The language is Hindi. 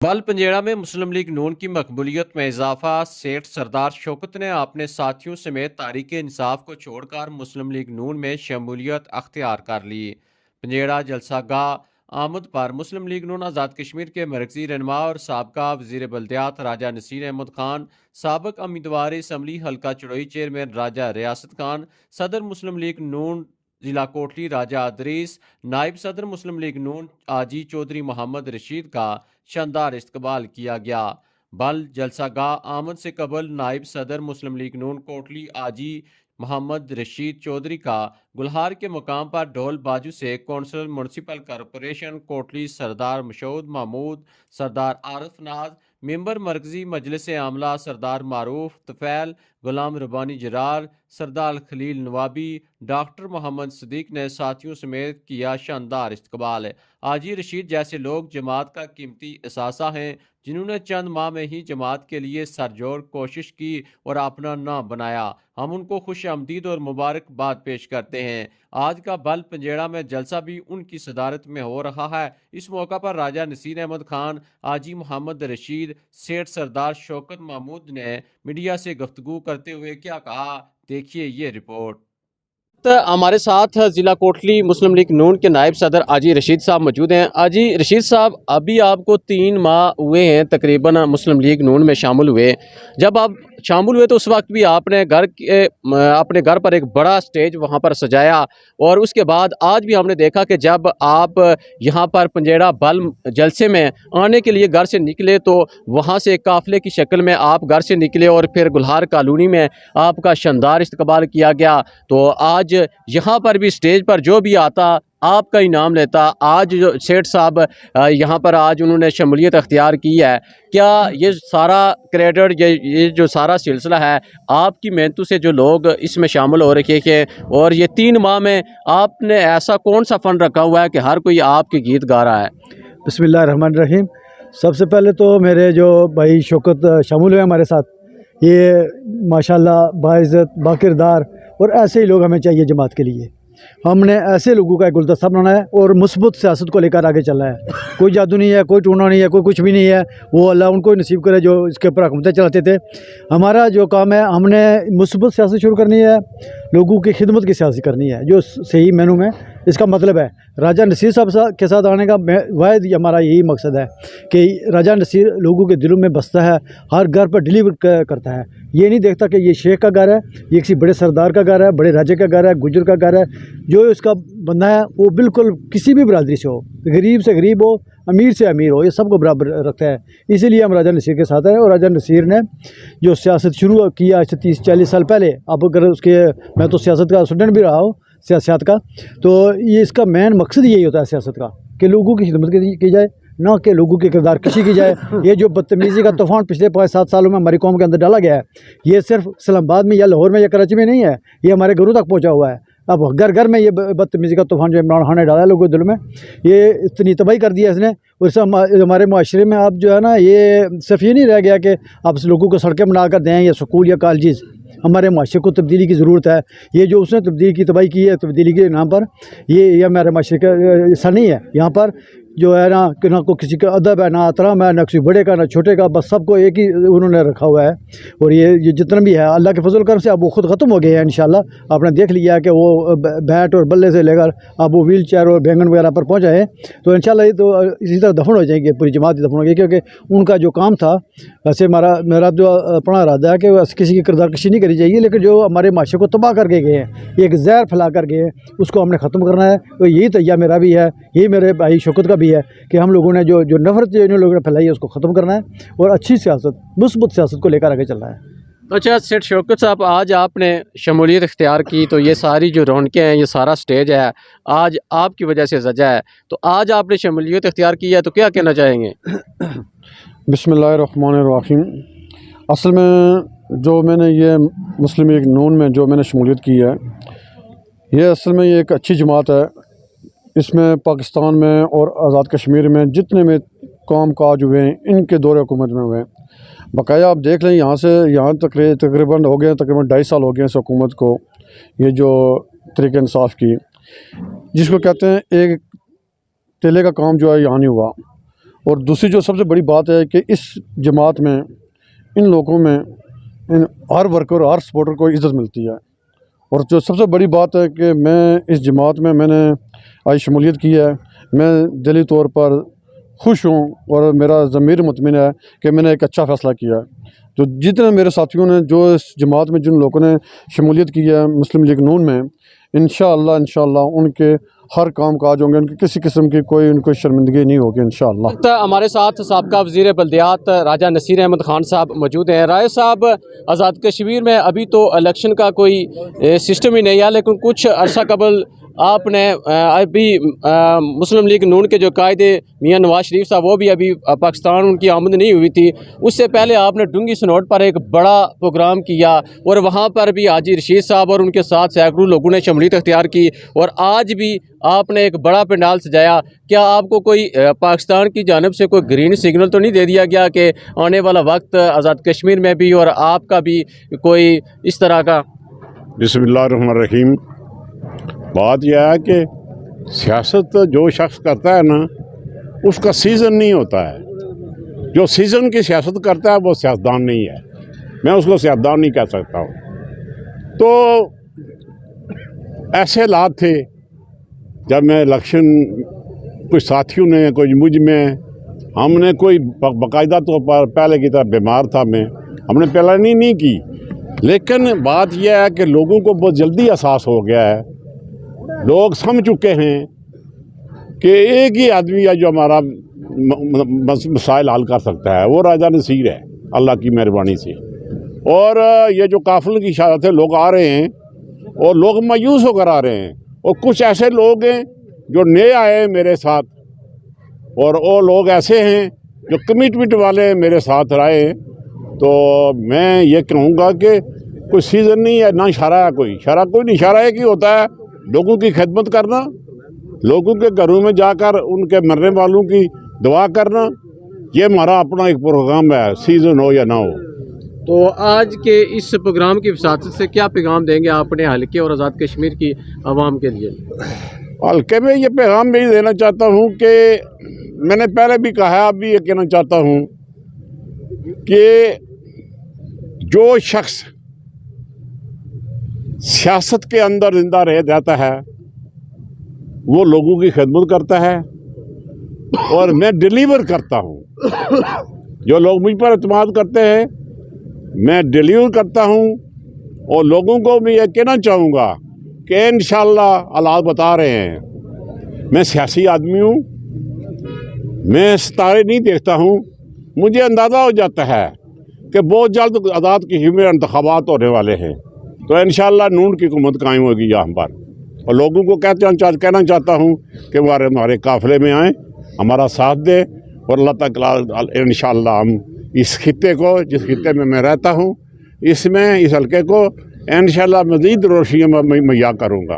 बल पंजेड़ा में मुस्लिम लीग नून की मकबूलियत में इजाफा। सेठ सरदार शौकत ने अपने साथियों समेत तारीक इंसाफ को छोड़कर मुस्लिम लीग नून में शमूलियत अख्तियार कर ली। पंजेड़ा जलसागाह आमद पर मुस्लिम लीग नून आज़ाद कश्मीर के मरकजी रहनुमा और सबका वजीर बल्दियात राजा नसीर अहमद खान, साबिक उम्मीदवार असम्बली हल्का चड़ोई चेयरमैन राजा रियासत खान, सदर मुस्लिम लीग नून जिला कोटली राजा अदरीस, नायब सदर मुस्लिम लीग नून आजी चौधरी मोहम्मद रशीद का शानदार इस्तकबाल किया गया। बल जलसागाह आमद से कबल नायब सदर मुस्लिम लीग नून कोटली आजी मोहम्मद रशीद चौधरी का गुलहार के मुकाम पर ढोल बाजू से कौंसल म्यूनसिपल कॉरपोरेशन कोटली सरदार मशहूद महमूद, सरदार आरिफ नाज, मेंबर मरकजी मजलिस आमला सरदार मारूफ तफैल, गुलाम रबानी जरार, सरदार खलील नवाबी, डॉक्टर मोहम्मद सदीक ने साथियों समेत किया शानदार इस्तकबाल। आजी रशीद जैसे लोग जमात का कीमती असासा हैं, जिन्होंने चंद माह में ही जमात के लिए सरजोर कोशिश की और अपना नाम बनाया। हम उनको खुश आमदीद और मुबारकबाद पेश करते हैं। आज का बल पंजेड़ा में जलसा भी उनकी सदारत में हो रहा है। इस मौका पर राजा नसीर अहमद खान, आजी मोहम्मद रशीद, सेठ सरदार शौकत महमूद ने मीडिया से गुफ्तगू करते हुए क्या कहा, देखिए ये रिपोर्ट। तो हमारे साथ ज़िला कोटली मुस्लिम लीग नून के नायब सदर आजी रशीद साहब मौजूद हैं। आजी रशीद साहब, अभी आपको 3 माह हुए हैं तकरीबन मुस्लिम लीग नून में शामिल हुए। जब आप शामिल हुए तो उस वक्त भी आपने अपने घर पर एक बड़ा स्टेज वहां पर सजाया, और उसके बाद आज भी हमने देखा कि जब आप यहां पर पंजेड़ा बल जलसे में आने के लिए घर से निकले तो वहां से एक काफ़िले की शक्ल में आप घर से निकले और फिर गुलहार कॉलोनी में आपका शानदार इस्तकबाल किया गया। तो आज यहाँ पर भी स्टेज पर जो भी आता आपका ही नाम लेता। आज जो सेठ साहब यहाँ पर आज उन्होंने शमूलियत अख्तियार की है, क्या ये सारा क्रेडिट, ये जो सारा सिलसिला है आपकी मेहनतों से जो लोग इसमें शामिल हो रखे हैं, और ये 3 माह में आपने ऐसा कौन सा फ़ंड रखा हुआ है कि हर कोई आपके गीत गा रहा है? बिस्मिल्लाहिर्रहमानिर्रहीम। सबसे पहले तो मेरे जो भाई शौकत शामिल हुए हमारे साथ, ये माशाल्लाह बाइज़्ज़त बाकिरदार और ऐसे ही लोग हमें चाहिए जमात के लिए। हमने ऐसे लोगों का एक गुलदस्ता बनाना है और मुस्बत सियासत को लेकर आगे चलना है। कोई जादू नहीं है, कोई टूना नहीं है, कोई कुछ भी नहीं है। वो अल्लाह उनको ही नसीब करे जो इसके ऊपर हुकूमतें चलाते थे। हमारा जो काम है, हमने मुस्बत सियासत शुरू करनी है, लोगों की खिदमत की सियासत करनी है, जो सही मेनू में इसका मतलब है। राजा नसीर साहब के साथ आने का वाहिद हमारा यही मकसद है कि राजा नसीर लोगों के दिलों में बसता है, हर घर पर डिलीवर करता है। ये नहीं देखता कि ये शेख का घर है, ये किसी बड़े सरदार का घर है, बड़े राजे का घर है, गुजर का घर है। जो इसका बंदा है वो बिल्कुल किसी भी बरादरी से हो, गरीब से गरीब हो, अमीर से अमीर हो, ये सबको बराबर रखता है। इसीलिए हम राजा नसीर के साथ हैं। और राजा नसीर ने जो सियासत शुरू किया आज से 30-40 साल पहले, अब अगर उसके, मैं तो सियासत का स्टूडेंट भी रहा हूँ सियासत का, तो ये इसका मेन मकसद यही होता है सियासत का कि लोगों की खिदमत की जाए, ना कि लोगों की किरदार कशी की जाए। ये जो बदतमीज़ी का तूफान पिछले 5-7 सालों में हमारी कौम के अंदर डाला गया है, ये सिर्फ इस्लामाबाद में या लाहौर में या कराची में नहीं है, ये हमारे घरों तक पहुंचा हुआ है। अब घर घर में ये बदतमीज़ी का तूफान जो इमरान खान ने डाला है लोगों के दिल में, ये इतनी तबाही कर दिया इसने। और इससे हमारे माशरे में अब जो है ना, ये सिर्फ ये नहीं रह गया कि आप लोगों को सड़कें बना कर दें या स्कूल या कॉलेजेस। हमारे माशरे को तब्दीली की ज़रूरत है। ये जो उसने तब्दीली की तबाही की है, तब्दीली के नाम पर, ये हमारे माशरे का हिस्सा नहीं है। यहाँ पर जो है ना कि ना को किसी का अदब है, ना एहतराम है, ना किसी बड़े का ना छोटे का, बस सबको एक ही उन्होंने रखा हुआ है। और ये जितना भी है अल्लाह के फजल करम से अब वो खुद ख़त्म हो गए हैं इंशाल्लाह। आपने देख लिया है कि वो बैट और बल्ले से लेकर अब वो व्हील चेयर और बैंगन वगैरह पर पहुँचा है। तो इंशाल्लाह ये तो इसी तरह दफन हो जाएंगे, पूरी जमात ही दफन हो गई, क्योंकि उनका जो काम था, वैसे मेरा जो अपना इरादा है कि किसी की किरदार कशी नहीं करी जाएगी, लेकिन जो हमारे माशरे को तबाह करके गए हैं, एक जहर फैला कर गए हैं, उसको हमने ख़त्म करना है। तो यही तैयार मेरा भी है, यही मेरे भाई शौकत का भी है कि हम लोगों ने जो नफरत इन लोगों ने फैलाई है उसको ख़त्म करना है और अच्छी सियासत, मुस्बत सियासत को लेकर आगे चलना है। अच्छा सेठ शौकत साहब, आज आपने शमूलियत इख्तियार की तो ये सारी जो रौनकें हैं, ये सारा स्टेज है आज आपकी वजह से सजा है, तो आज आपने शमूलियत इख्तियार की है तो क्या कहना चाहेंगे? बिस्मिल्लाहिर्रहमानिर्रहीम। असल में जो मैंने ये मुस्लिम लीग नून में जो मैंने शमूलियत की है, ये असल में ये एक अच्छी जमात है। इसमें पाकिस्तान में और आज़ाद कश्मीर में जितने में काम काज हुए हैं, इनके दौरे हुकूमत में हुए हैं। बाकाया आप देख लें, यहाँ से यहाँ तकरीबन हो गए, तकरीबन 2.5 साल हो गए इस हुकूमत को, ये जो तरीक़े इंसाफ की जिसको कहते हैं, एक टेले का काम जो है यहाँ नहीं हुआ। और दूसरी जो सबसे बड़ी बात है कि इस जमात में इन लोगों में इन हर वर्कर हर सपोर्टर को इज़्ज़त मिलती है। और जो सबसे बड़ी बात है कि मैं इस जमात में मैंने आज शमूलियत की है, मैं दिली तौर पर खुश हूँ और मेरा ज़मीर मुतमिन है कि मैंने एक अच्छा फ़ैसला किया है। तो जितने मेरे साथियों ने जो इस जमात में जिन लोगों ने शमूलियत की है मुस्लिम लीग नून में, इंशाअल्लाह उनके हर काम काज होंगे, उनकी किसी किस्म की कोई उनको शर्मिंदगी नहीं होगी इंशाअल्लाह। हमारे साथ साबका वज़ीर बल्दियात राजा नसीर अहमद ख़ान साहब मौजूद हैं। राय साहब, आज़ाद कश्मीर में अभी तो इलेक्शन का कोई सिस्टम ही नहीं है, लेकिन कुछ अर्सा कबल आपने अभी मुस्लिम लीग नून के जो कायदे मियां नवाज शरीफ साहब, वो भी अभी पाकिस्तान उनकी आमद नहीं हुई थी, उससे पहले आपने डूंगी सनोट पर एक बड़ा प्रोग्राम किया और वहाँ पर भी हाजी रशीद साहब और उनके साथ सैकड़ों लोगों ने शमूलियत अख्तियार की और आज भी आपने एक बड़ा पंडाल सजाया। क्या आपको कोई पाकिस्तान की जानिब से कोई ग्रीन सिग्नल तो नहीं दे दिया गया कि आने वाला वक्त आज़ाद कश्मीर में भी और आपका भी कोई इस तरह का? बिस्मिल्लाहिर्रहमानिर्रहीम। बात यह है कि सियासत जो शख्स करता है ना, उसका सीज़न नहीं होता है। जो सीज़न की सियासत करता है वो सियासतदान नहीं है। मैं उसको सियासतदान नहीं कह सकता हूँ। तो ऐसे हालात थे जब मैं इलेक्शन, कुछ साथियों ने, कुछ मुझ में, हमने कोई बाकायदा तौर पर पहले की तरह बीमार था मैं, हमने प्लानिंग नहीं की। लेकिन बात यह है कि लोगों को बहुत जल्दी एहसास हो गया है, लोग समझ चुके हैं कि एक ही आदमी है जो हमारा मसाइल हल कर सकता है, वो राजा नसीर है, अल्लाह की मेहरबानी से। और ये जो काफिले की शहादत है, लोग आ रहे हैं और लोग मायूस होकर आ रहे हैं। और कुछ ऐसे लोग हैं जो नए आए मेरे साथ, और वो लोग ऐसे हैं जो कमिटमेंट वाले मेरे साथ रहे। तो मैं ये कहूँगा कि कोई सीज़न नहीं है, ना इशारा है, कोई नहीं। इशारा एक ही होता है, लोगों की खिदमत करना, लोगों के घरों में जाकर उनके मरने वालों की दुआ करना। ये हमारा अपना एक प्रोग्राम है, सीज़न हो या ना हो। तो आज के इस प्रोग्राम की वसात से क्या पैगाम देंगे अपने हल्के और आज़ाद कश्मीर की आवाम के लिए? हल्के में ये पैगाम भी देना चाहता हूँ कि मैंने पहले भी कहा, अब भी ये कहना चाहता हूँ कि जो शख्स सियासत के अंदर जिंदा रह जाता है वो लोगों की खिदमत करता है और मैं डिलीवर करता हूँ। जो लोग मुझ पर एतमाद करते हैं, मैं डिलीवर करता हूँ। और लोगों को मैं ये कहना चाहूँगा कि इंशाअल्लाह हालात बता रहे हैं, मैं सियासी आदमी हूँ, मैं सितारे नहीं देखता हूँ। मुझे अंदाज़ा हो जाता है कि बहुत जल्द आज़ाद कश्मीर में इंतखाबात होने वाले हैं, तो इंशाअल्लाह नून की हुकूमत कायम होगी यहाँ पर। और लोगों को कहना चाहता हूँ कि हमारे काफ़िले में आएँ, हमारा साथ दें और अल्लाह ताला इंशाअल्लाह हम इस खित्ते को, जिस खित्ते में मैं रहता हूँ, इस हल्के को इंशाअल्लाह मज़ीद रोशनी मुहैया करूँगा।